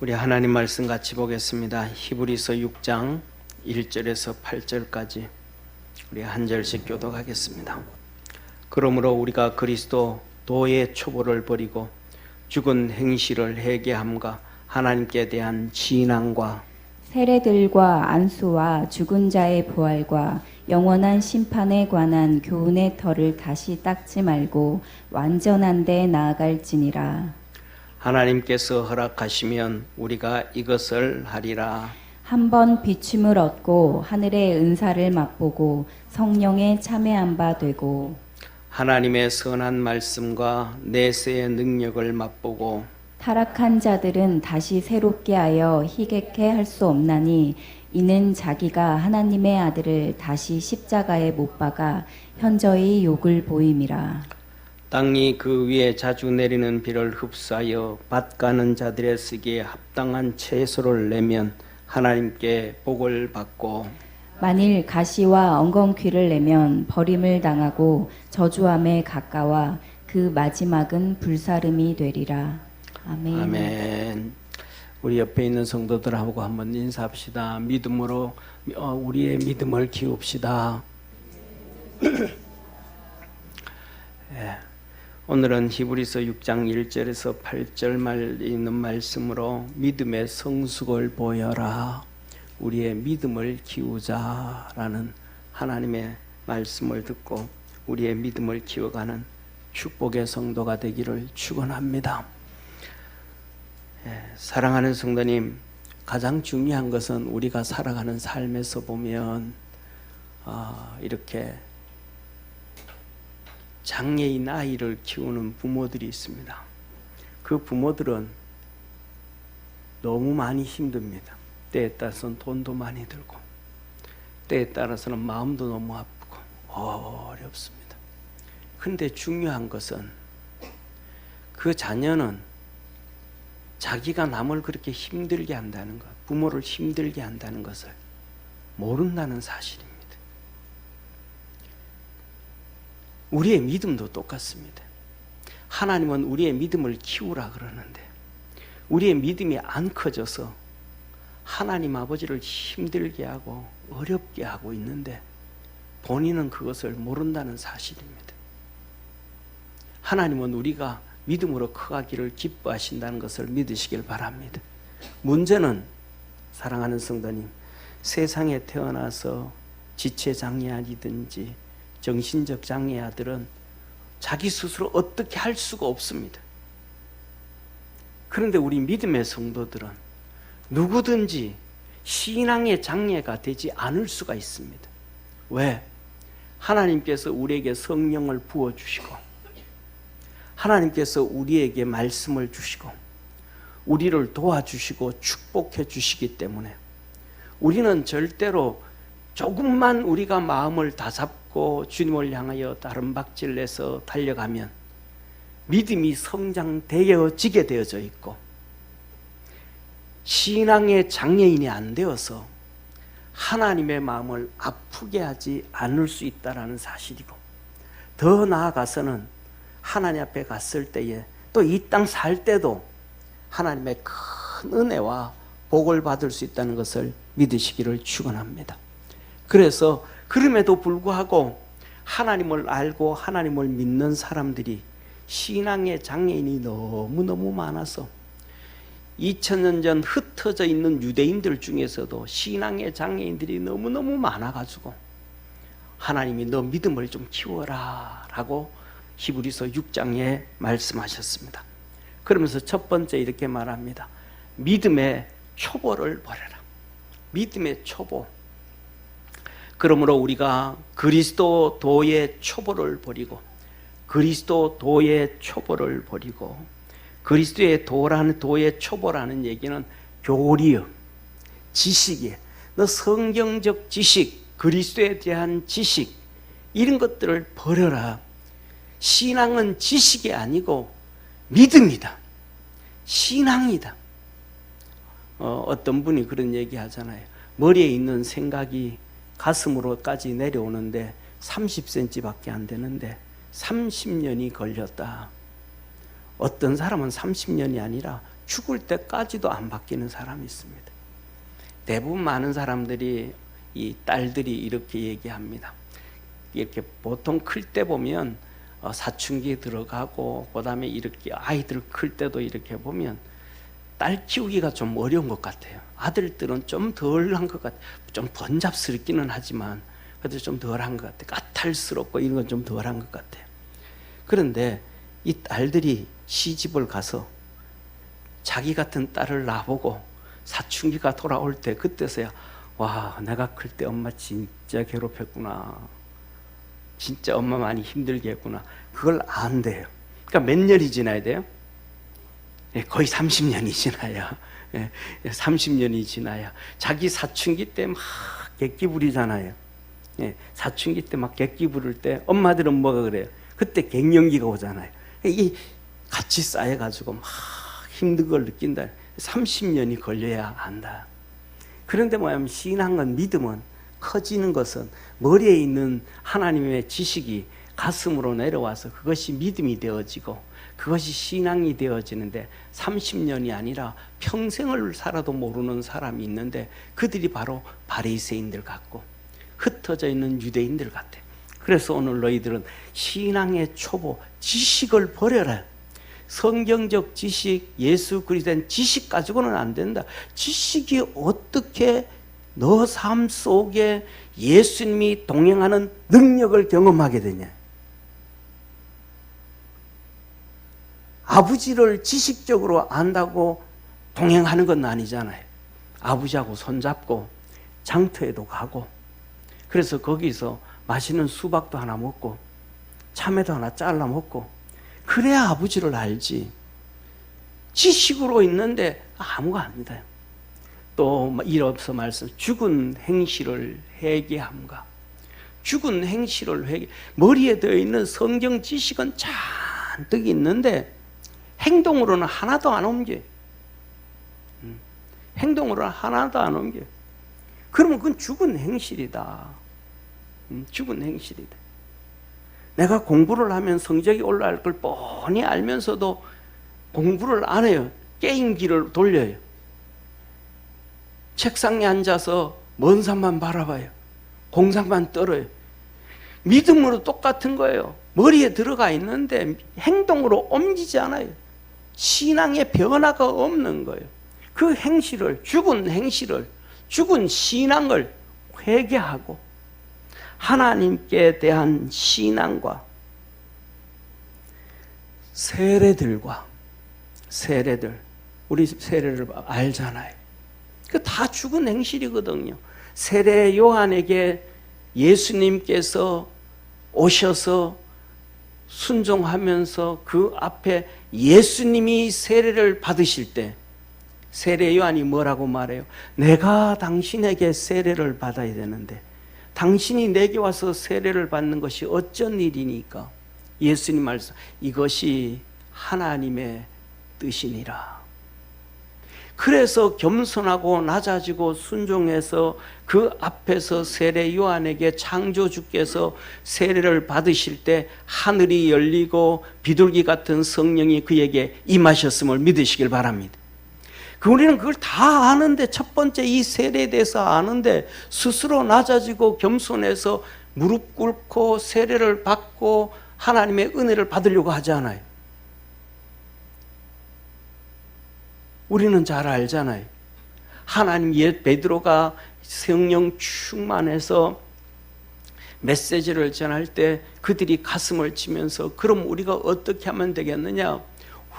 우리 하나님 말씀 같이 보겠습니다. 히브리서 6장 1절에서 8절까지 우리 한 절씩 교독하겠습니다. 그러므로 우리가 그리스도 도의 초보를 버리고 죽은 행실을 회개함과 하나님께 대한 진앙과 세례들과 안수와 죽은 자의 부활과 영원한 심판에 관한 교훈의 털을 다시 닦지 말고 완전한 데 나아갈지니라. 하나님께서 허락하시면 우리가 이것을 하리라. 한번 비춤을 얻고 하늘의 은사를 맛보고 성령에 참여한 바 되고 하나님의 선한 말씀과 내세의 능력을 맛보고 타락한 자들은 다시 새롭게 하여 희게 할 수 없나니 이는 자기가 하나님의 아들을 다시 십자가에 못 박아 현저히 욕을 보임이라. 땅이 그 위에 자주 내리는 비를 흡수하여 밭 가는 자들의 쓰기에 합당한 채소를 내면 하나님께 복을 받고 만일 가시와 엉겅퀴를 내면 버림을 당하고 저주함에 가까워 그 마지막은 불사름이 되리라. 아멘. 아멘. 우리 옆에 있는 성도들하고 한번 인사합시다. 믿음으로 우리의 믿음을 키웁시다. 예. 오늘은 히브리서 6장 1절에서 8절 말 있는 말씀으로 믿음의 성숙을 보여라. 우리의 믿음을 키우자라는 하나님의 말씀을 듣고 우리의 믿음을 키워가는 축복의 성도가 되기를 축원합니다. 사랑하는 성도님, 가장 중요한 것은 우리가 살아가는 삶에서 보면 이렇게 장애인 아이를 키우는 부모들이 있습니다. 그 부모들은 너무 많이 힘듭니다. 때에 따라서는 돈도 많이 들고 때에 따라서는 마음도 너무 아프고 어렵습니다. 그런데 중요한 것은 그 자녀는 자기가 남을 그렇게 힘들게 한다는 것, 부모를 힘들게 한다는 것을 모른다는 사실입니다. 우리의 믿음도 똑같습니다. 하나님은 우리의 믿음을 키우라 그러는데 우리의 믿음이 안 커져서 하나님 아버지를 힘들게 하고 어렵게 하고 있는데 본인은 그것을 모른다는 사실입니다. 하나님은 우리가 믿음으로 커가기를 기뻐하신다는 것을 믿으시길 바랍니다. 문제는 사랑하는 성도님, 세상에 태어나서 지체장애아이든지 정신적 장애아들은 자기 스스로 어떻게 할 수가 없습니다. 그런데 우리 믿음의 성도들은 누구든지 신앙의 장애가 되지 않을 수가 있습니다. 왜? 하나님께서 우리에게 성령을 부어주시고 하나님께서 우리에게 말씀을 주시고 우리를 도와주시고 축복해 주시기 때문에 우리는 절대로 조금만 우리가 마음을 다잡고 주님을 향하여 다름박질내서 달려가면 믿음이 성장되어지게 되어져 있고 신앙의 장애인이 안 되어서 하나님의 마음을 아프게 하지 않을 수 있다는 사실이고 더 나아가서는 하나님 앞에 갔을 때에 또 이 땅 살 때도 하나님의 큰 은혜와 복을 받을 수 있다는 것을 믿으시기를 축원합니다. 그래서 그럼에도 불구하고 하나님을 알고 하나님을 믿는 사람들이 신앙의 장애인이 너무너무 많아서 2000년 전 흩어져 있는 유대인들 중에서도 신앙의 장애인들이 너무너무 많아가지고 하나님이 너 믿음을 좀 키워라 라고 히브리서 6장에 말씀하셨습니다. 그러면서 첫 번째 이렇게 말합니다. 믿음의 초보를 버려라. 믿음의 초보. 그러므로 우리가 그리스도 도의 초보를 버리고 그리스도 도의 초보를 버리고 그리스도의 도라는 도의 초보라는 얘기는 교리요, 지식이에요. 너 성경적 지식, 그리스도에 대한 지식 이런 것들을 버려라. 신앙은 지식이 아니고 믿음이다. 신앙이다. 어떤 분이 그런 얘기 하잖아요. 머리에 있는 생각이 가슴으로까지 내려오는데 30cm밖에 안 되는데 30년이 걸렸다. 어떤 사람은 30년이 아니라 죽을 때까지도 안 바뀌는 사람이 있습니다. 대부분 많은 사람들이, 이 딸들이 이렇게 얘기합니다. 이렇게 보통 클 때 보면 사춘기 들어가고, 그 다음에 이렇게 아이들 클 때도 이렇게 보면 딸 키우기가 좀 어려운 것 같아요. 아들들은 좀 덜한 것 같아요. 좀 번잡스럽기는 하지만 그래도 좀 덜한 것 같아요. 까탈스럽고 이런 건 좀 덜한 것 같아요. 그런데 이 딸들이 시집을 가서 자기 같은 딸을 낳아보고 사춘기가 돌아올 때, 그때서야 와, 내가 클 때 엄마 진짜 괴롭혔구나, 진짜 엄마 많이 힘들게 했구나, 그걸 안돼요. 그러니까 몇 년이 지나야 돼요? 거의 30년이 지나야, 30년이 지나야 자기 사춘기 때 막 객기 부리잖아요. 사춘기 때 막 객기 부를 때 엄마들은 뭐가 그래요? 그때 갱년기가 오잖아요. 이 같이 쌓여가지고 막 힘든 걸 느낀다. 30년이 걸려야 안다. 그런데 뭐냐면 신앙은, 믿음은, 커지는 것은 머리에 있는 하나님의 지식이 가슴으로 내려와서 그것이 믿음이 되어지고 그것이 신앙이 되어지는데, 30년이 아니라 평생을 살아도 모르는 사람이 있는데 그들이 바로 바리새인들 같고 흩어져 있는 유대인들 같아. 그래서 오늘 너희들은 신앙의 초보, 지식을 버려라. 성경적 지식, 예수 그리스도에 대한 지식 가지고는 안 된다. 지식이 어떻게 너 삶 속에 예수님이 동행하는 능력을 경험하게 되냐. 아버지를 지식적으로 안다고 동행하는 건 아니잖아요. 아버지하고 손잡고 장터에도 가고, 그래서 거기서 맛있는 수박도 하나 먹고 참외도 하나 잘라 먹고, 그래야 아버지를 알지. 지식으로 있는데 아무가 아니다. 또 이어서 말씀, 죽은 행실을 회개함과, 죽은 행실을 회개. 머리에 되어 있는 성경 지식은 잔뜩 있는데 행동으로는 하나도 안 옮겨. 행동으로는 하나도 안 옮겨. 그러면 그건 죽은 행실이다. 죽은 행실이다. 내가 공부를 하면 성적이 올라갈 걸 뻔히 알면서도 공부를 안 해요. 게임기를 돌려요. 책상에 앉아서 먼 산만 바라봐요. 공상만 떨어요. 믿음으로 똑같은 거예요. 머리에 들어가 있는데 행동으로 옮기지 않아요. 신앙의 변화가 없는 거예요. 그 행실을, 죽은 행실을, 죽은 신앙을 회개하고 하나님께 대한 신앙과 세례들과, 세례들, 우리 세례를 알잖아요. 그 다 죽은 행실이거든요. 세례 요한에게 예수님께서 오셔서 순종하면서 그 앞에 예수님이 세례를 받으실 때 세례 요한이 뭐라고 말해요? 내가 당신에게 세례를 받아야 되는데 당신이 내게 와서 세례를 받는 것이 어쩐 일이니까? 예수님 말씀, 이것이 하나님의 뜻이니라. 그래서 겸손하고 낮아지고 순종해서 그 앞에서 세례 요한에게 창조주께서 세례를 받으실 때 하늘이 열리고 비둘기 같은 성령이 그에게 임하셨음을 믿으시길 바랍니다. 우리는 그걸 다 아는데, 첫 번째 이 세례에 대해서 아는데 스스로 낮아지고 겸손해서 무릎 꿇고 세례를 받고 하나님의 은혜를 받으려고 하지 않아요. 우리는 잘 알잖아요. 하나님, 옛 베드로가 성령 충만해서 메시지를 전할 때 그들이 가슴을 치면서 그럼 우리가 어떻게 하면 되겠느냐?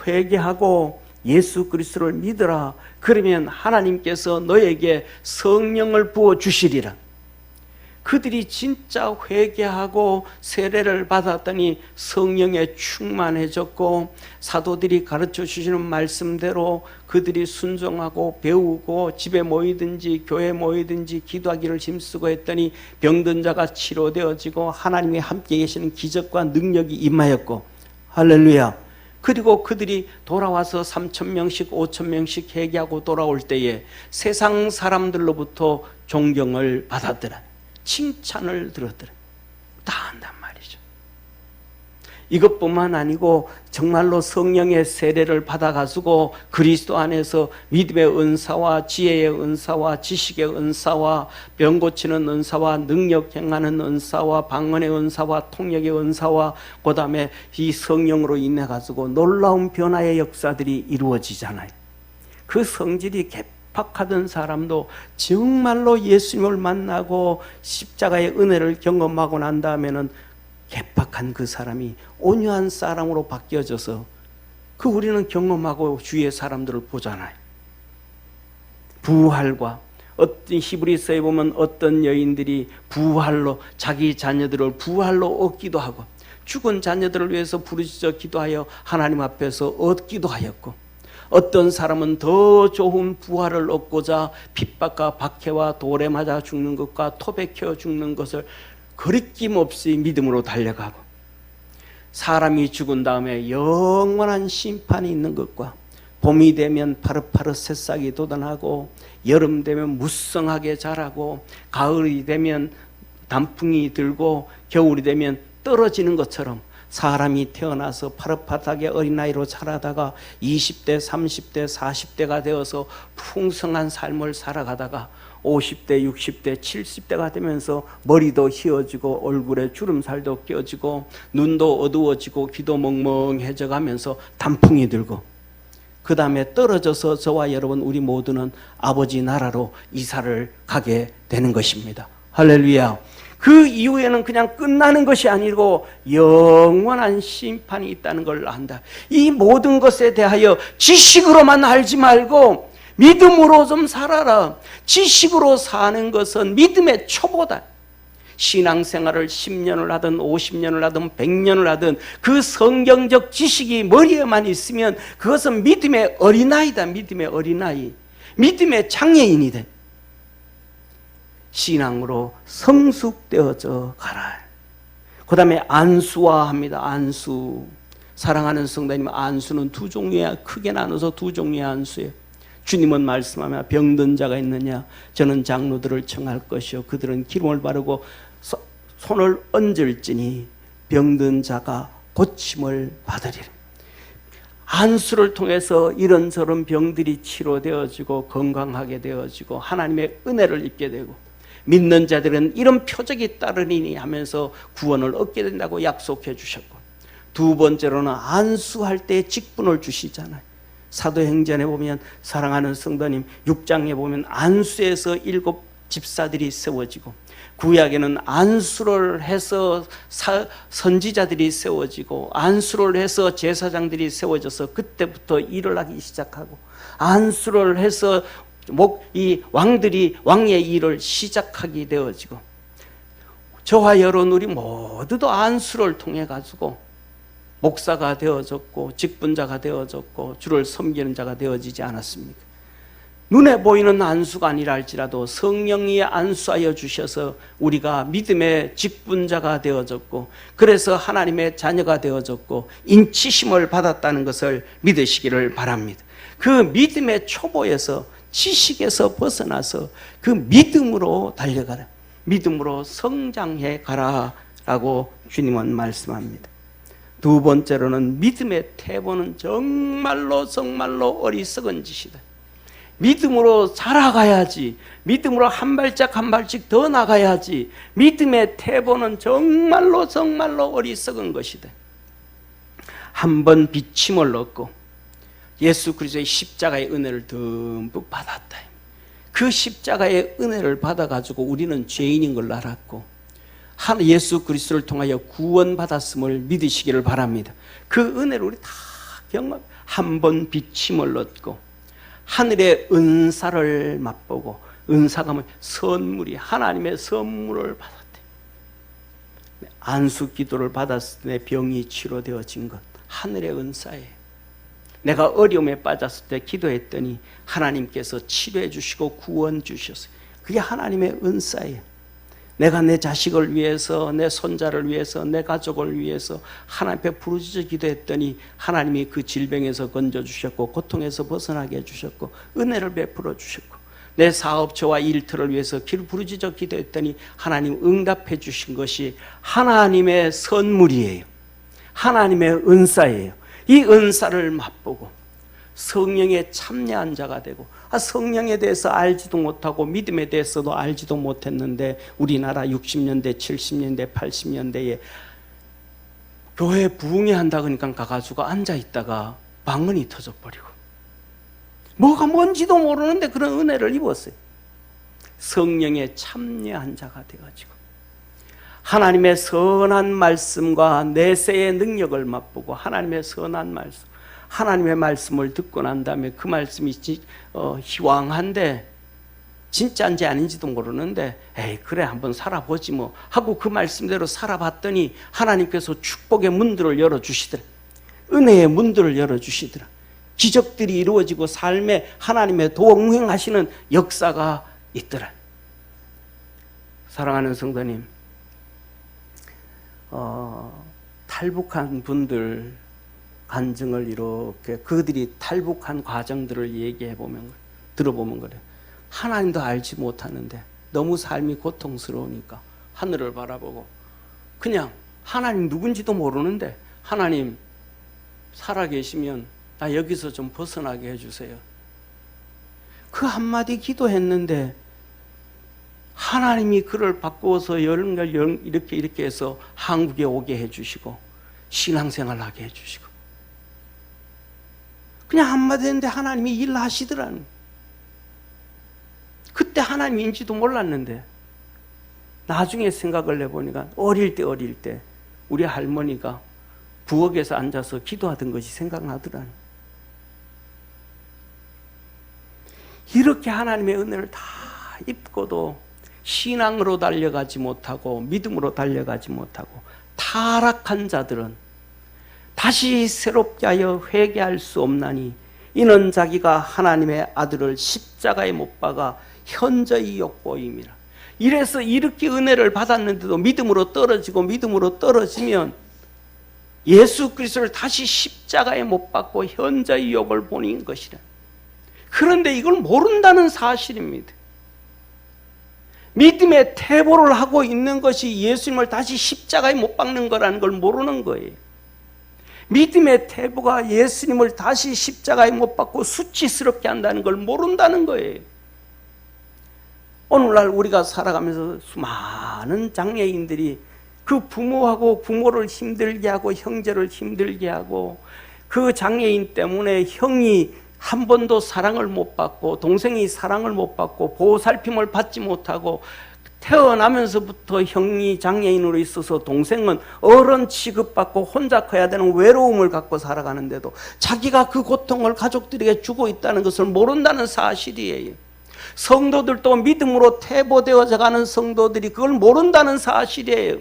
회개하고 예수 그리스도를 믿으라. 그러면 하나님께서 너에게 성령을 부어 주시리라. 그들이 진짜 회개하고 세례를 받았더니 성령에 충만해졌고, 사도들이 가르쳐 주시는 말씀대로 그들이 순종하고 배우고 집에 모이든지 교회에 모이든지 기도하기를 힘쓰고 했더니 병든 자가 치료되어지고 하나님이 함께 계시는 기적과 능력이 임하였고, 할렐루야. 그리고 그들이 돌아와서 3,000명씩 5,000명씩 회개하고 돌아올 때에 세상 사람들로부터 존경을 받았더라. 칭찬을 들었더라. 다 한단 말이죠. 이것뿐만 아니고 정말로 성령의 세례를 받아가지고 그리스도 안에서 믿음의 은사와 지혜의 은사와 지식의 은사와 병 고치는 은사와 능력 행하는 은사와 방언의 은사와 통역의 은사와 그 다음에 이 성령으로 인해 가지고 놀라운 변화의 역사들이 이루어지잖아요. 그 성질이 개팍하던 사람도 정말로 예수님을 만나고 십자가의 은혜를 경험하고 난 다음에는 개팍한 그 사람이 온유한 사람으로 바뀌어져서 그 우리는 경험하고 주위의 사람들을 보잖아요. 부활과 어떤 히브리서에 보면 어떤 여인들이 부활로 자기 자녀들을 부활로 얻기도 하고 죽은 자녀들을 위해서 부르짖어 기도하여 하나님 앞에서 얻기도 하였고 어떤 사람은 더 좋은 부활을 얻고자 핍박과 박해와 돌에 맞아 죽는 것과 토백혀 죽는 것을 거리낌 없이 믿음으로 달려가고 사람이 죽은 다음에 영원한 심판이 있는 것과 봄이 되면 파릇파릇 새싹이 돋아나고 여름 되면 무성하게 자라고 가을이 되면 단풍이 들고 겨울이 되면 떨어지는 것처럼 사람이 태어나서 파릇파릇하게 어린아이로 자라다가 20대, 30대, 40대가 되어서 풍성한 삶을 살아가다가 50대, 60대, 70대가 되면서 머리도 휘어지고 얼굴에 주름살도 껴지고 눈도 어두워지고 귀도 멍멍해져 가면서 단풍이 들고 그 다음에 떨어져서 저와 여러분 우리 모두는 아버지 나라로 이사를 가게 되는 것입니다. 할렐루야. 그 이후에는 그냥 끝나는 것이 아니고 영원한 심판이 있다는 걸 안다. 이 모든 것에 대하여 지식으로만 알지 말고 믿음으로 좀 살아라. 지식으로 사는 것은 믿음의 초보다. 신앙생활을 10년을 하든 50년을 하든 100년을 하든 그 성경적 지식이 머리에만 있으면 그것은 믿음의 어린아이다. 믿음의 어린아이. 믿음의 장애인이 돼. 신앙으로 성숙되어져 가라. 그 다음에 안수화합니다. 안수. 사랑하는 성도님, 안수는 두 종류야. 크게 나눠서 두 종류의 안수예요. 주님은 말씀하며 병든 자가 있느냐 저는 장로들을 청할 것이요 그들은 기름을 바르고 손을 얹을지니 병든 자가 고침을 받으리라. 안수를 통해서 이런저런 병들이 치료되어지고 건강하게 되어지고 하나님의 은혜를 입게 되고 믿는 자들은 이런 표적이 따르리니 하면서 구원을 얻게 된다고 약속해 주셨고 두 번째로는 안수할 때 직분을 주시잖아요. 사도행전에 보면 사랑하는 성도님 6장에 보면 안수에서 7 집사들이 세워지고 구약에는 안수를 해서 선지자들이 세워지고 안수를 해서 제사장들이 세워져서 그때부터 일을 하기 시작하고 안수를 해서 이 왕들이 왕의 일을 시작하게 되어지고 저와 여러분 우리 모두도 안수를 통해 가지고 목사가 되어졌고 직분자가 되어졌고 주를 섬기는 자가 되어지지 않았습니까? 눈에 보이는 안수가 아니라 할지라도 성령이 안수하여 주셔서 우리가 믿음의 직분자가 되어졌고 그래서 하나님의 자녀가 되어졌고 인치심을 받았다는 것을 믿으시기를 바랍니다. 그 믿음의 초보에서 지식에서 벗어나서 그 믿음으로 달려가라. 믿음으로 성장해 가라라고 주님은 말씀합니다. 두 번째로는 믿음의 태보는 정말로 어리석은 짓이다. 믿음으로 자라가야지. 믿음으로 한 발짝 한 발짝 더 나가야지. 믿음의 태보는 정말로 어리석은 것이다. 한 번 비침을 얻고 예수 그리스도의 십자가의 은혜를 듬뿍 받았다. 그 십자가의 은혜를 받아가지고 우리는 죄인인 걸 알았고 예수 그리스도를 통하여 구원받았음을 믿으시기를 바랍니다. 그 은혜를 우리 다 경험, 한 번 비침을 얻고 하늘의 은사를 맛보고 은사가 뭐 선물이 하나님의 선물을 받았대. 안수 기도를 받았을 때 병이 치료되어진 것 하늘의 은사예요. 내가 어려움에 빠졌을 때 기도했더니 하나님께서 치료해 주시고 구원 주셨어요. 그게 하나님의 은사예요. 내가 내 자식을 위해서 내 손자를 위해서 내 가족을 위해서 하나님 앞에 부르짖어 기도했더니 하나님이 그 질병에서 건져주셨고 고통에서 벗어나게 해주셨고 은혜를 베풀어 주셨고 내 사업처와 일터를 위해서 부르짖어 기도했더니 하나님 응답해 주신 것이 하나님의 선물이에요. 하나님의 은사예요. 이 은사를 맛보고 성령에 참여한 자가 되고, 성령에 대해서 알지도 못하고 믿음에 대해서도 알지도 못했는데 우리나라 60년대, 70년대, 80년대에 교회 부흥회 한다 그러니까 가가지고 앉아있다가 방언이 터져버리고 뭐가 뭔지도 모르는데 그런 은혜를 입었어요. 성령에 참여한 자가 돼가지고 하나님의 선한 말씀과 내세의 능력을 맛보고 하나님의 선한 말씀, 하나님의 말씀을 듣고 난 다음에 그 말씀이 희왕한데 진짜인지 아닌지도 모르는데 에이 그래 한번 살아보지 뭐 하고 그 말씀대로 살아봤더니 하나님께서 축복의 문들을 열어주시더라. 은혜의 문들을 열어주시더라. 기적들이 이루어지고 삶에 하나님의 동행하시는 역사가 있더라. 사랑하는 성도님, 탈북한 분들 간증을 이렇게 그들이 탈북한 과정들을 얘기해 보면, 들어보면 그래요. 하나님도 알지 못하는데 너무 삶이 고통스러우니까 하늘을 바라보고 그냥 하나님 누군지도 모르는데 하나님 살아계시면 나 여기서 좀 벗어나게 해주세요. 그 한마디 기도했는데 하나님이 그를 바꾸어서 이렇게 해서 한국에 오게 해주시고 신앙생활 하게 해주시고 그냥 한마디 했는데 하나님이 일하시더라는. 그때 하나님인지도 몰랐는데 나중에 생각을 해보니까 어릴 때 우리 할머니가 부엌에서 앉아서 기도하던 것이 생각나더라는. 이렇게 하나님의 은혜를 다 입고도 신앙으로 달려가지 못하고 믿음으로 달려가지 못하고 타락한 자들은 다시 새롭게 하여 회개할 수 없나니 이는 자기가 하나님의 아들을 십자가에 못 박아 현저히 욕보임이라. 이래서 이렇게 은혜를 받았는데도 믿음으로 떨어지면 예수 그리스도를 다시 십자가에 못 박고 현저히 욕을 보는 것이라. 그런데 이걸 모른다는 사실입니다. 믿음의 태보를 하고 있는 것이 예수님을 다시 십자가에 못 박는 거라는 걸 모르는 거예요. 믿음의 태보가 예수님을 다시 십자가에 못 박고 수치스럽게 한다는 걸 모른다는 거예요. 오늘날 우리가 살아가면서 수많은 장애인들이 그 부모를 힘들게 하고 형제를 힘들게 하고 그 장애인 때문에 형이 한 번도 사랑을 못 받고 동생이 사랑을 못 받고 보살핌을 받지 못하고 태어나면서부터 형이 장애인으로 있어서 동생은 어른 취급받고 혼자 커야 되는 외로움을 갖고 살아가는데도 자기가 그 고통을 가족들에게 주고 있다는 것을 모른다는 사실이에요. 성도들도 믿음으로 태보되어져 가는 성도들이 그걸 모른다는 사실이에요.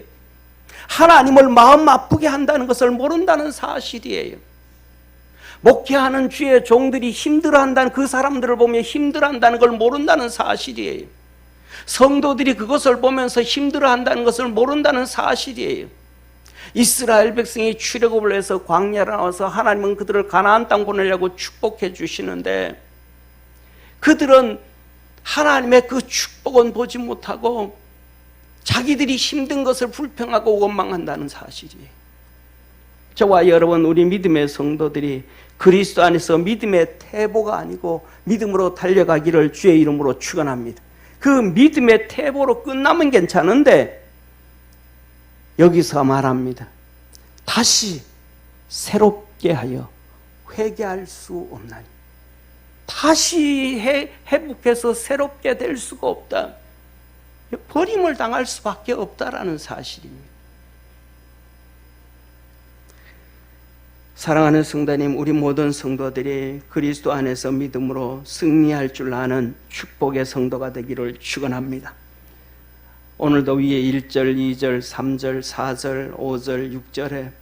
하나님을 마음 아프게 한다는 것을 모른다는 사실이에요. 목회하는 주의 종들이 힘들어한다는 그 사람들을 보며 힘들어한다는 걸 모른다는 사실이에요. 성도들이 그것을 보면서 힘들어한다는 것을 모른다는 사실이에요. 이스라엘 백성이 출애굽을 해서 광야로 나와서 하나님은 그들을 가나안 땅 보내려고 축복해 주시는데 그들은 하나님의 그 축복은 보지 못하고 자기들이 힘든 것을 불평하고 원망한다는 사실이에요. 저와 여러분, 우리 믿음의 성도들이 그리스도 안에서 믿음의 태보가 아니고 믿음으로 달려가기를 주의 이름으로 축원합니다. 그 믿음의 태보로 끝나면 괜찮은데 여기서 말합니다. 다시 새롭게 하여 회개할 수 없나니. 다시 회복해서 새롭게 될 수가 없다. 버림을 당할 수밖에 없다라는 사실입니다. 사랑하는 성도님, 우리 모든 성도들이 그리스도 안에서 믿음으로 승리할 줄 아는 축복의 성도가 되기를 축원합니다. 오늘도 위에 1절, 2절, 3절, 4절, 5절, 6절에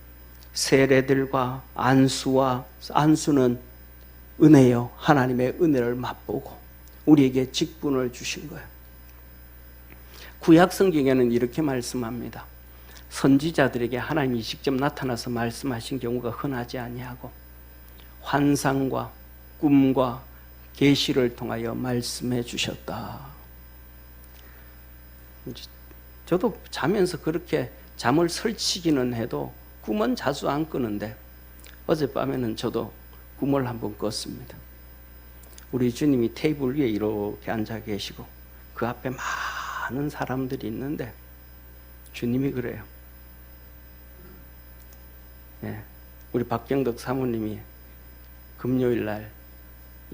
세례들과 안수는 은혜요, 하나님의 은혜를 맛보고 우리에게 직분을 주신 거예요. 구약 성경에는 이렇게 말씀합니다. 선지자들에게 하나님이 직접 나타나서 말씀하신 경우가 흔하지 아니하고 환상과 꿈과 계시를 통하여 말씀해 주셨다. 저도 자면서 그렇게 잠을 설치기는 해도 꿈은 자주 안 꾸는데 어젯밤에는 저도 꿈을 한번 꿨습니다. 우리 주님이 테이블 위에 이렇게 앉아 계시고 그 앞에 많은 사람들이 있는데 주님이 그래요. 네, 우리 박경덕 사모님이 금요일 날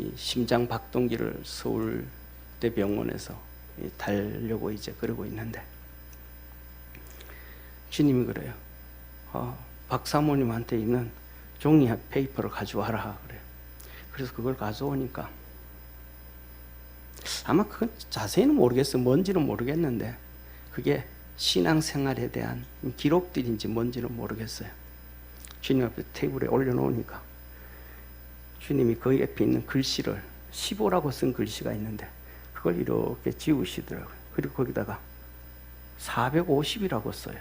이 심장 박동기를 서울대 병원에서 달려고 이제 그러고 있는데 주님이 그래요. 박 사모님한테 있는 종이 페이퍼를 가져와라 그래요. 그래서 그걸 가져오니까 아마 그건 자세히는 모르겠어요. 뭔지는 모르겠는데 그게 신앙생활에 대한 기록들인지 뭔지는 모르겠어요. 주님 앞에 테이블에 올려놓으니까 주님이 그 옆에 있는 글씨를 15라고 쓴 글씨가 있는데 그걸 이렇게 지우시더라고요. 그리고 거기다가 450이라고 써요.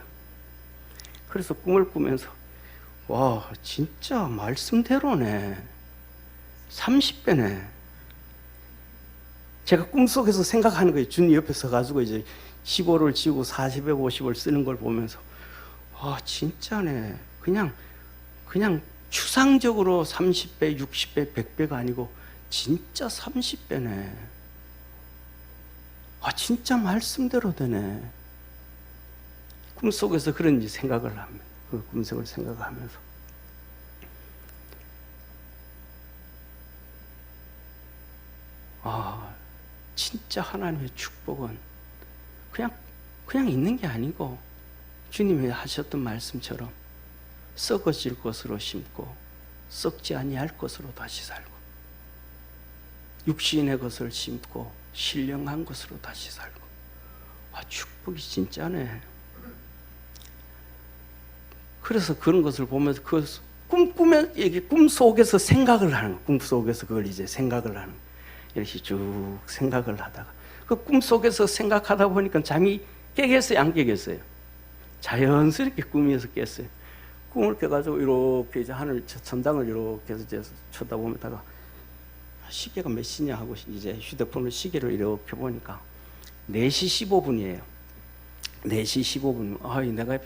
그래서 꿈을 꾸면서 와 진짜 말씀대로네. 30배네. 제가 꿈속에서 생각하는 거예요. 주님 옆에 서가지고 이제 15를 지우고 40에 50을 쓰는 걸 보면서 와 진짜네. 그냥 추상적으로 30배, 60배, 100배가 아니고 진짜 30배네. 아 진짜 말씀대로 되네. 꿈속에서 그런 생각을 합니다. 그 꿈속을 생각하면서 진짜 하나님의 축복은 그냥 있는 게 아니고 주님이 하셨던 말씀처럼 썩어질 것으로 심고 썩지 아니할 것으로 다시 살고 육신의 것을 심고 신령한 것으로 다시 살고 축복이 진짜네. 그래서 그런 것을 보면서 그 꿈꾸면 이게 꿈속에서 생각을 하는 거예요. 꿈속에서 그걸 이제 생각을 하는 거예요. 이렇게 쭉 생각을 하다가 그 꿈속에서 생각하다 보니까 잠이 깨겠어요? 안 깨겠어요? 자연스럽게 꿈에서 깼어요. 꿈을 깨가지고 이렇게 이제 하늘 천장을 이렇게 해서 이제 쳐다보다가 시계가 몇 시냐 하고 이제 휴대폰을 시계를 이렇게 보니까 4시 15분이에요. 4시 15분. 내가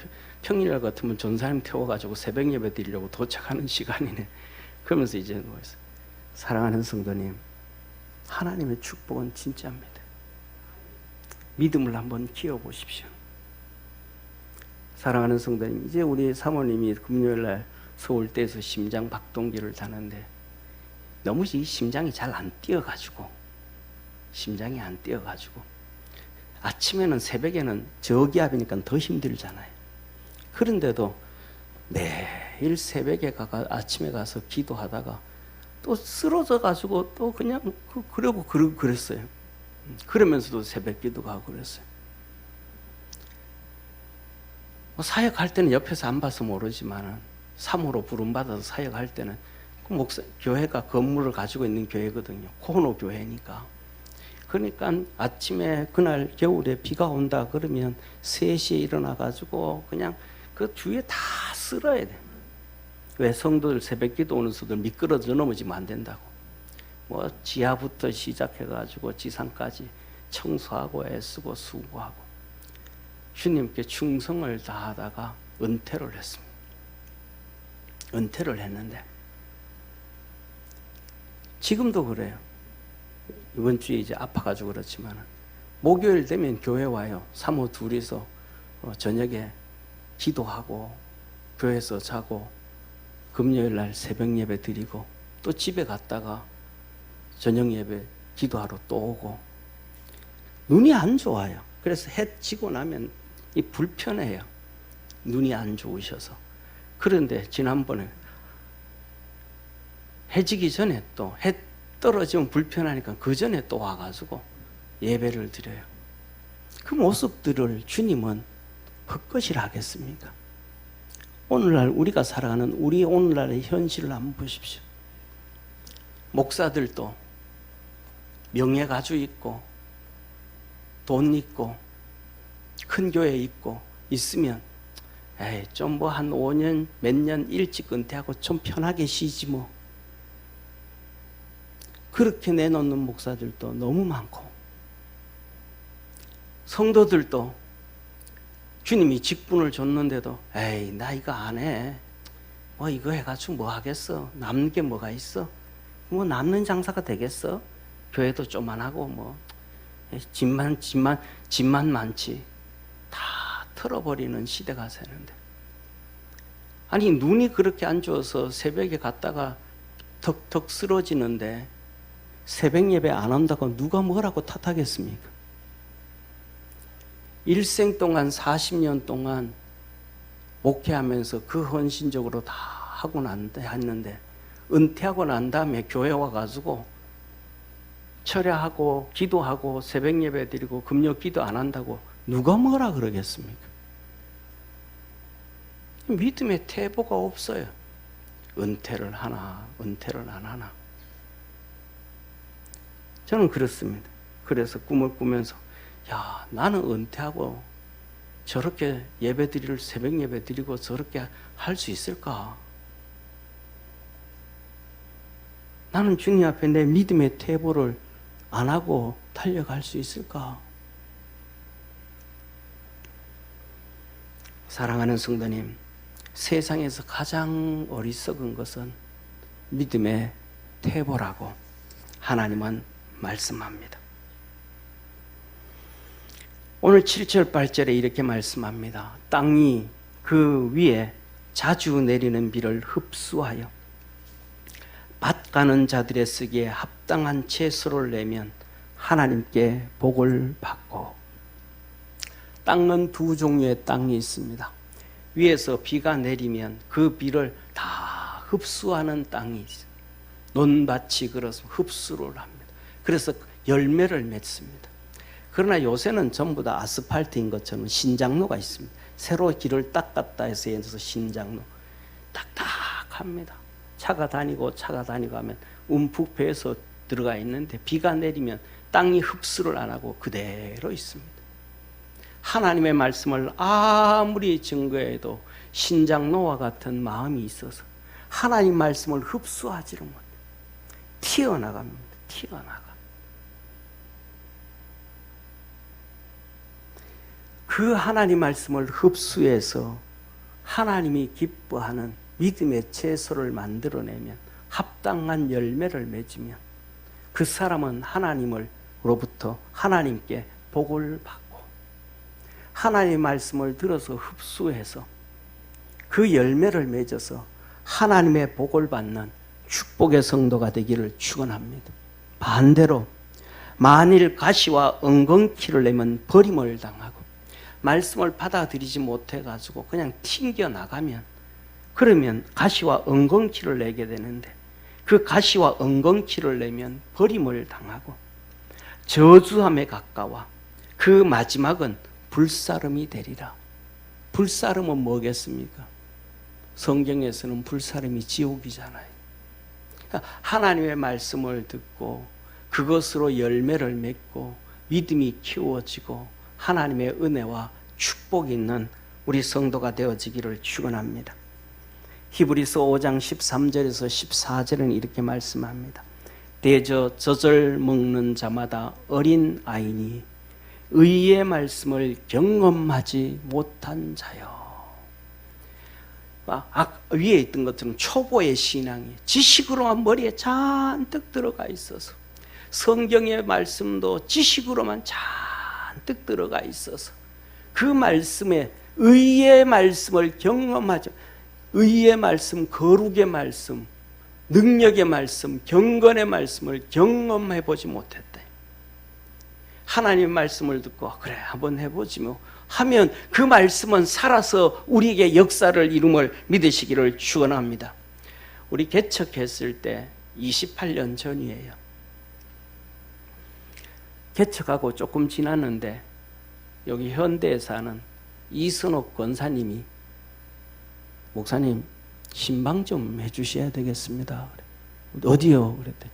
평일날 같으면 전사님 태워가지고 새벽 예배 드리려고 도착하는 시간이네. 그러면서 이제 누워있어요. 사랑하는 성도님, 하나님의 축복은 진짜입니다. 믿음을 한번 키워보십시오. 사랑하는 성도님, 이제 우리 사모님이 금요일날 서울대에서 심장 박동기를 다는데 너무 이 심장이 잘 안 뛰어가지고 아침에는 새벽에는 저기압이니까 더 힘들잖아요. 그런데도 매일 새벽에 아침에 가서 기도하다가 또 쓰러져가지고 또 그냥 그러고 그랬어요. 그러면서도 새벽 기도하고 그랬어요. 사역할 때는 옆에서 안 봐서 모르지만 사모로 부름받아서 사역할 때는 그 교회가 건물을 가지고 있는 교회거든요. 코너 교회니까. 그러니까 아침에 그날 겨울에 비가 온다 그러면 3시에 일어나가지고 그냥 그 주위에 다 쓸어야 돼. 왜 성도들 새벽 기도 오는 수들 미끄러져 넘어지면 안 된다고. 지하부터 시작해가지고 지상까지 청소하고 애쓰고 수고하고 주님께 충성을 다하다가 은퇴를 했습니다. 은퇴를 했는데 지금도 그래요. 이번 주에 이제 아파가지고 그렇지만 목요일 되면 교회 와요. 사모 둘이서 저녁에 기도하고 교회에서 자고 금요일 날 새벽 예배 드리고 또 집에 갔다가 저녁 예배 기도하러 또 오고 눈이 안 좋아요. 그래서 해 지고 나면 이 불편해요. 눈이 안 좋으셔서. 그런데 지난번에 해 지기 전에 또 해 떨어지면 불편하니까 그 전에 또 와가지고 예배를 드려요. 그 모습들을 주님은 헛것이라 하겠습니까? 오늘날 우리가 살아가는 우리 오늘날의 현실을 한번 보십시오. 목사들도 명예 가지고 있고 돈 있고 큰 교회 있고 있으면 좀 뭐 한 5년 몇 년 일찍 은퇴하고 좀 편하게 쉬지 뭐. 그렇게 내놓는 목사들도 너무 많고 성도들도 주님이 직분을 줬는데도 에이 나 이거 안 해. 뭐 이거 해가지고 뭐 하겠어. 남는 게 뭐가 있어. 뭐 남는 장사가 되겠어. 교회도 쪼만하고 뭐 집만 많지. 다 털어버리는 시대가 새는데, 아니 눈이 그렇게 안 좋아서 새벽에 갔다가 턱턱 쓰러지는데 새벽 예배 안 한다고 누가 뭐라고 탓하겠습니까? 일생 동안 40년 동안 목회하면서 그 헌신적으로 다 하고 했는데 은퇴하고 난 다음에 교회 와가지고 철야하고 기도하고 새벽 예배 드리고 금요 기도 안 한다고 누가 뭐라 그러겠습니까? 믿음의 태보가 없어요. 은퇴를 하나 은퇴를 안 하나. 저는 그렇습니다. 그래서 꿈을 꾸면서 야 나는 은퇴하고 저렇게 새벽 예배 드리고 저렇게 할 수 있을까? 나는 주님 앞에 내 믿음의 태보를 안 하고 달려갈 수 있을까? 사랑하는 성도님, 세상에서 가장 어리석은 것은 믿음의 태보라고 하나님은 말씀합니다. 오늘 7절 8절에 이렇게 말씀합니다. 땅이 그 위에 자주 내리는 비를 흡수하여 밭 가는 자들의 쓰기에 합당한 채소를 내면 하나님께 복을 받고. 땅은 두 종류의 땅이 있습니다. 위에서 비가 내리면 그 비를 다 흡수하는 땅이 있어요. 논밭이 그렇습니다. 흡수를 합니다. 그래서 열매를 맺습니다. 그러나 요새는 전부 다 아스팔트인 것처럼 신장로가 있습니다. 새로 길을 닦았다 해서 예를 들어서 신장로 딱딱합니다. 차가 다니고 하면 움푹 배서 들어가 있는데 비가 내리면 땅이 흡수를 안 하고 그대로 있습니다. 하나님의 말씀을 아무리 증거해도 신장로와 같은 마음이 있어서 하나님 말씀을 흡수하지를 못해요. 튀어나갑니다. 튀어나가. 그 하나님 말씀을 흡수해서 하나님이 기뻐하는 믿음의 채소를 만들어내면, 합당한 열매를 맺으면 그 사람은 하나님으로부터 하나님께 복을 받고, 하나님의 말씀을 들어서 흡수해서 그 열매를 맺어서 하나님의 복을 받는 축복의 성도가 되기를 축원합니다. 반대로 만일 가시와 엉겅퀴를 내면 버림을 당하고 말씀을 받아들이지 못해가지고 그냥 튕겨나가면, 그러면 가시와 엉겅퀴를 내게 되는데, 그 가시와 엉겅퀴를 내면 버림을 당하고 저주함에 가까워 그 마지막은 불사름이 되리라. 불사름은 뭐겠습니까? 성경에서는 불사름이 지옥이잖아요. 하나님의 말씀을 듣고 그것으로 열매를 맺고 믿음이 키워지고 하나님의 은혜와 축복이 있는 우리 성도가 되어지기를 축원합니다. 히브리서 5장 13절에서 14절은 이렇게 말씀합니다. 대저 젖을 먹는 자마다 어린 아이니 의의 말씀을 경험하지 못한 자요. 위에 있던 것처럼 초보의 신앙이 지식으로만 머리에 잔뜩 들어가 있어서, 성경의 말씀도 지식으로만 잔뜩 들어가 있어서 그 말씀에 의의 말씀을 경험하죠. 의의 말씀, 거룩의 말씀, 능력의 말씀, 경건의 말씀을 경험해 보지 못했다. 하나님의 말씀을 듣고 그래 한번 해보지 뭐 하면 그 말씀은 살아서 우리에게 역사를 이룸을 믿으시기를 축원합니다. 우리 개척했을 때 28년 전이에요. 개척하고 조금 지났는데 여기 현대에 사는 이선옥 권사님이 목사님 신방 좀 해주셔야 되겠습니다. 어디요? 그랬대.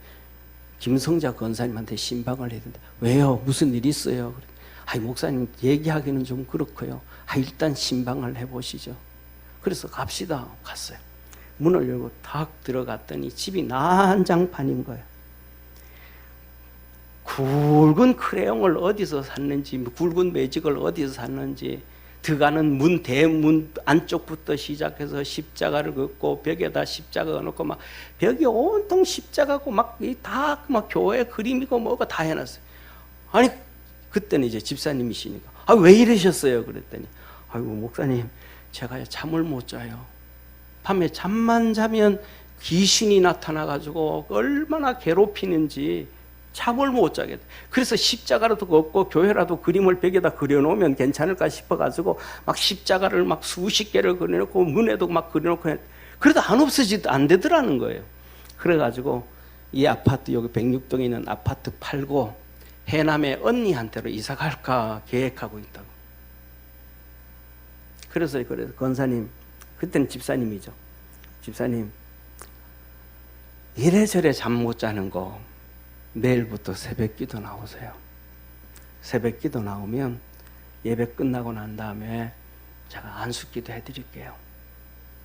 김성자 권사님한테 신방을 했는데 왜요? 무슨 일 있어요? 아이 목사님 얘기하기는 좀 그렇고요. 일단 신방을 해보시죠. 그래서 갑시다. 갔어요. 문을 열고 탁 들어갔더니 집이 난장판인 거예요. 굵은 크레용을 어디서 샀는지, 굵은 매직을 어디서 샀는지 들어가는 문, 대문 안쪽부터 시작해서 십자가를 긋고 벽에다 십자가 넣고 막 벽이 온통 십자가고 막 다 막 교회 그림이고 뭐가 다 해놨어요. 아니 그때는 이제 집사님이시니까 아, 왜 이러셨어요? 그랬더니 아이고 목사님 제가 잠을 못 자요. 밤에 잠만 자면 귀신이 나타나가지고 얼마나 괴롭히는지 잠을 못 자겠다. 그래서 십자가라도 걷고 교회라도 그림을 벽에다 그려놓으면 괜찮을까 싶어가지고 막 십자가를 막 수십 개를 그려놓고 문에도 막 그려놓고 그래도 안 되더라는 거예요. 그래가지고 이 아파트 여기 106동에 있는 아파트 팔고 해남의 언니한테로 이사 갈까 계획하고 있다고. 그래서 권사님, 그때는 집사님이죠. 집사님, 이래저래 잠 못 자는 거 내일부터 새벽기도 나오세요. 새벽기도 나오면 예배 끝나고 난 다음에 제가 안수기도 해드릴게요.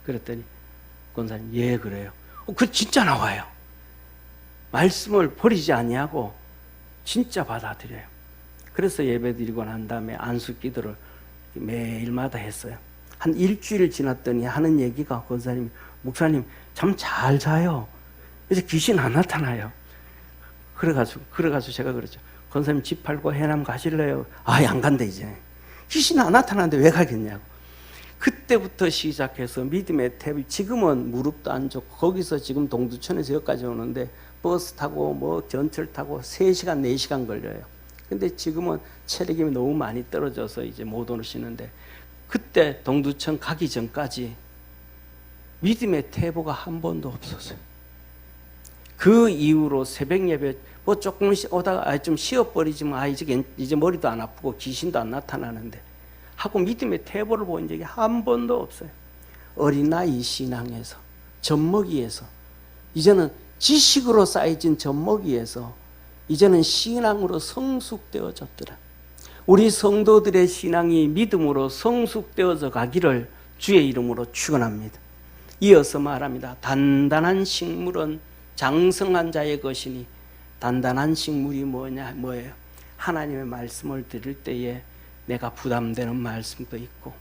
그랬더니 권사님, 예 그래요. 그 진짜 나와요. 말씀을 버리지 아니하고 진짜 받아들여요. 그래서 예배 드리고 난 다음에 안수기도를 매일마다 했어요. 한 일주일 지났더니 하는 얘기가 권사님, 목사님 잠 잘 자요. 이제 귀신 안 나타나요. 그래가지고 제가 그랬죠. 권사님 집 팔고 해남 가실래요? 아예 안 간대 이제. 귀신 안 나타나는데 왜 가겠냐고. 그때부터 시작해서 믿음의 탭이 지금은 무릎도 안 좋고 거기서 지금 동두천에서 여기까지 오는데 버스 타고 뭐 전철 타고 3시간 4시간 걸려요. 근데 지금은 체력이 너무 많이 떨어져서 이제 못 오시는데 그때 동두천 가기 전까지 믿음의 태보가 한 번도 없었어요. 그 이후로 새벽 예배 뭐 조금씩 오다가 좀 쉬어버리지만 이제 머리도 안 아프고 귀신도 안 나타나는데 하고 믿음의 태보를 본 적이 한 번도 없어요. 어린아이 신앙에서 젖먹이에서 이제는 지식으로 쌓여진 젖먹이에서 이제는 신앙으로 성숙되어졌더라. 우리 성도들의 신앙이 믿음으로 성숙되어져 가기를 주의 이름으로 축원합니다. 이어서 말합니다. 단단한 식물은 장성한 자의 것이니 단단한 식물이 뭐예요? 하나님의 말씀을 들을 때에 내가 부담되는 말씀도 있고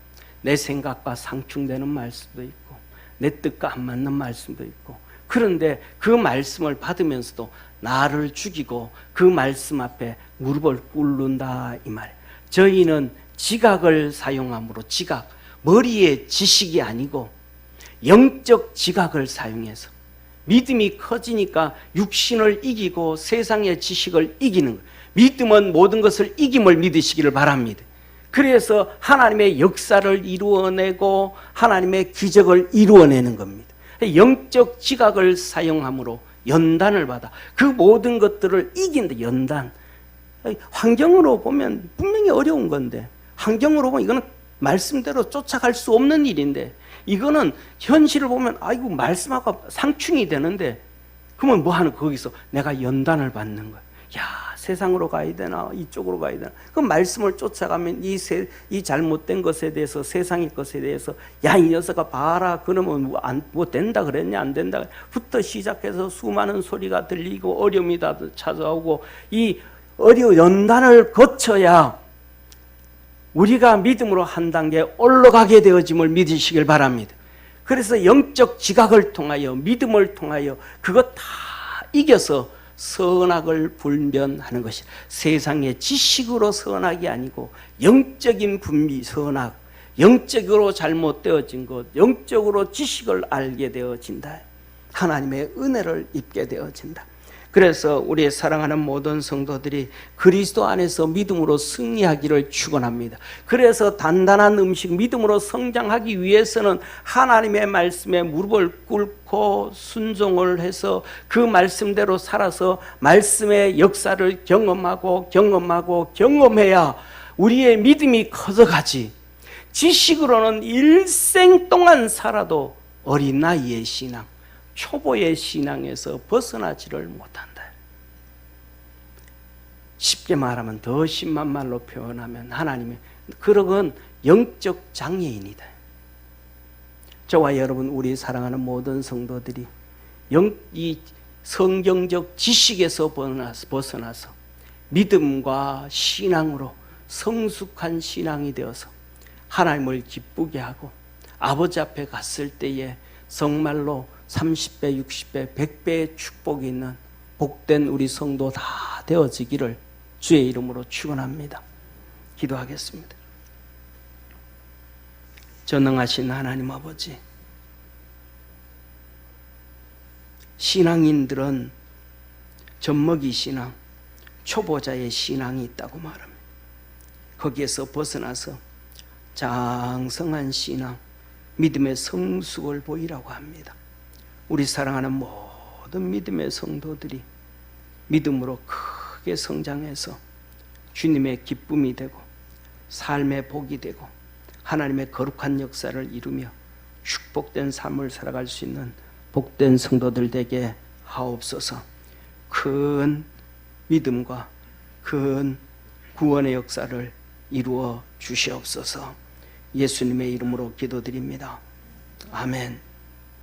내 생각과 상충되는 말씀도 있고 내 뜻과 안 맞는 말씀도 있고 그런데 그 말씀을 받으면서도 나를 죽이고 그 말씀 앞에 무릎을 꿇는다 이 말. 저희는 지각을 사용함으로 머리의 지식이 아니고 영적 지각을 사용해서 믿음이 커지니까 육신을 이기고 세상의 지식을 이기는 거예요. 믿음은 모든 것을 이김을 믿으시기를 바랍니다. 그래서 하나님의 역사를 이루어내고 하나님의 기적을 이루어내는 겁니다. 영적 지각을 사용함으로 연단을 받아 그 모든 것들을 이긴다. 연단. 환경으로 보면 분명히 어려운 건데 환경으로 보면 이거는 말씀대로 쫓아갈 수 없는 일인데 이거는 현실을 보면 아이고 말씀하고 상충이 되는데 그러면 뭐 하는 거기서 내가 연단을 받는 거야. 야 세상으로 가야 되나 이쪽으로 가야 되나. 그 말씀을 쫓아가면 이 잘못된 것에 대해서 세상의 것에 대해서 야 이 녀석아 봐라 그러면 뭐 된다 그랬냐 안 된다 부터 시작해서 수많은 소리가 들리고 어려움이 다 찾아오고 이 연단을 거쳐야 우리가 믿음으로 한 단계 올라가게 되어짐을 믿으시길 바랍니다. 그래서 영적 지각을 통하여 믿음을 통하여 그것 다 이겨서 선악을 분별하는 것이 세상의 지식으로 선악이 아니고 영적인 분비 선악, 영적으로 잘못되어진 것, 영적으로 지식을 알게 되어진다. 하나님의 은혜를 입게 되어진다. 그래서 우리 사랑하는 모든 성도들이 그리스도 안에서 믿음으로 승리하기를 축원합니다. 그래서 단단한 음식 믿음으로 성장하기 위해서는 하나님의 말씀에 무릎을 꿇고 순종을 해서 그 말씀대로 살아서 말씀의 역사를 경험해야 우리의 믿음이 커져가지. 지식으로는 일생 동안 살아도 어린 나이의 신앙, 초보의 신앙에서 벗어나지를 못한다. 쉽게 말하면 더 심한 말로 표현하면 하나님의 그런 영적 장애인이다. 저와 여러분 우리 사랑하는 모든 성도들이 이 성경적 지식에서 벗어나서 믿음과 신앙으로 성숙한 신앙이 되어서 하나님을 기쁘게 하고 아버지 앞에 갔을 때에 정말로 30배, 60배, 100배의 축복이 있는 복된 우리 성도 다 되어지기를 주의 이름으로 축원합니다. 기도하겠습니다. 전능하신 하나님 아버지, 신앙인들은 젖먹이 신앙, 초보자의 신앙이 있다고 말합니다. 거기에서 벗어나서 장성한 신앙, 믿음의 성숙을 보이라고 합니다. 우리 사랑하는 모든 믿음의 성도들이 믿음으로 크게 성장해서 주님의 기쁨이 되고 삶의 복이 되고 하나님의 거룩한 역사를 이루며 축복된 삶을 살아갈 수 있는 복된 성도들 되게 하옵소서. 큰 믿음과 큰 구원의 역사를 이루어 주시옵소서. 예수님의 이름으로 기도드립니다. 아멘.